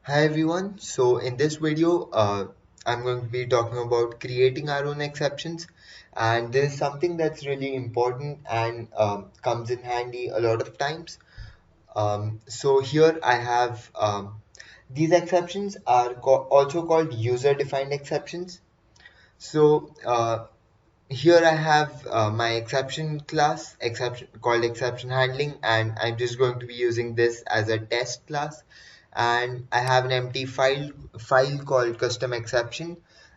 Hi everyone. So in this video, I'm going to be talking about creating our own exceptions, and this is something that's really important and comes in handy a lot of times. So here I have these exceptions are also called user-defined exceptions. So here I have my exception class, exception called exception handling, and I'm just going to be using this as a test class. And I have an empty file called custom exception,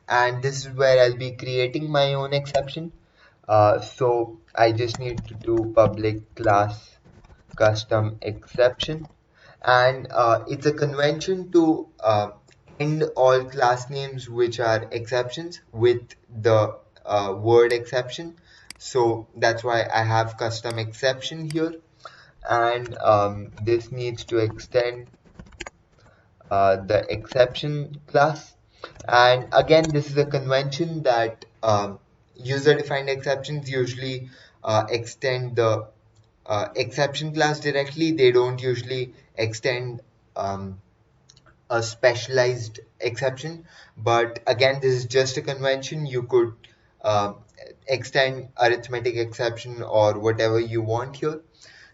and this is where I'll be creating my own exception. So I just need to do public class custom exception, and it's a convention to end all class names which are exceptions with the word exception. So that's why I have custom exception here, and this needs to extend the exception class. And again, this is a convention that user-defined exceptions usually extend the exception class directly. They don't usually extend um, a specialized exception. But again, this is just a convention. You could uh, extend arithmetic exception or whatever you want here.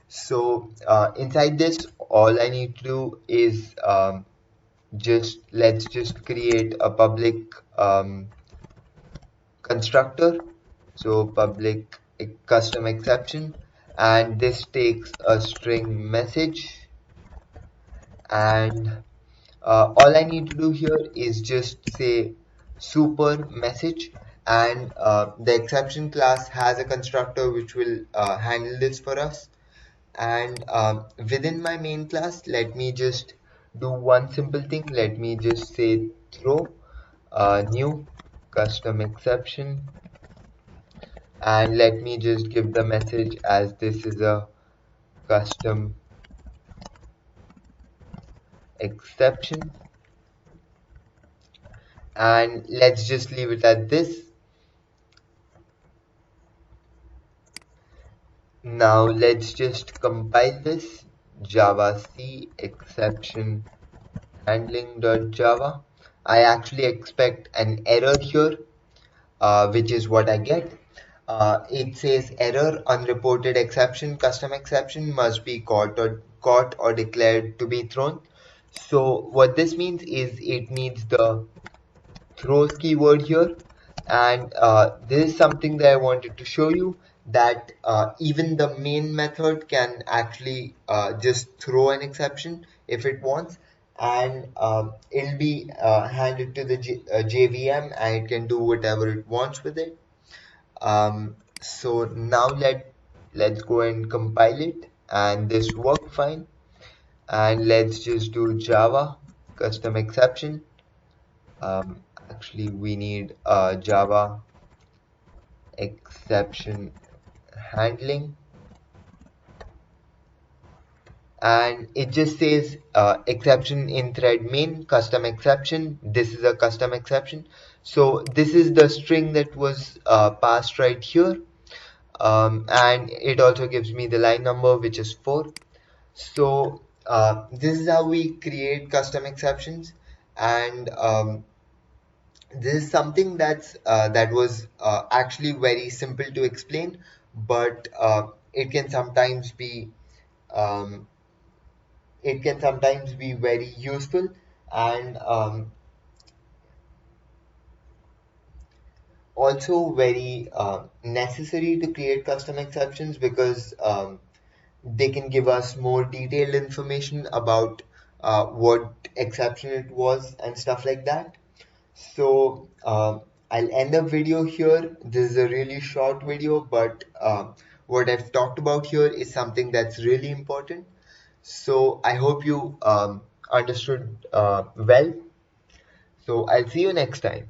So inside this, all I need to do is let's just create a public constructor. So public custom exception, and this takes a string message, and all I need to do here is just say super message, and the exception class has a constructor which will handle this for us. And within my main class, let me just do one simple thing. Let me just say throw new custom exception, and let me just give the message as this is a custom exception, and let's just leave it at this. Now let's just compile this. Java C exception handling.java. I actually expect an error here, which is what I get. It says error unreported exception custom exception must be caught or declared to be thrown. So what this means is it needs the throws keyword here, and this is something that I wanted to show you, that even the main method can actually just throw an exception if it wants, and it'll be handed to the JVM, and it can do whatever it wants with it. So now let's go and compile it, and this worked fine. And let's just do Java custom exception. Actually, we need Java exception handling, and it just says exception in thread main custom exception. This is a custom exception, so this is the string that was passed right here, and it also gives me the line number, which is 4. So this is how we create custom exceptions, and this is something that was actually very simple to explain, but it can sometimes be um, very useful, and also very necessary to create custom exceptions, because they can give us more detailed information about what exception it was and stuff like that. So I'll end the video here. This is a really short video, but what I've talked about here is something that's really important. So I hope you understood well. So I'll see you next time.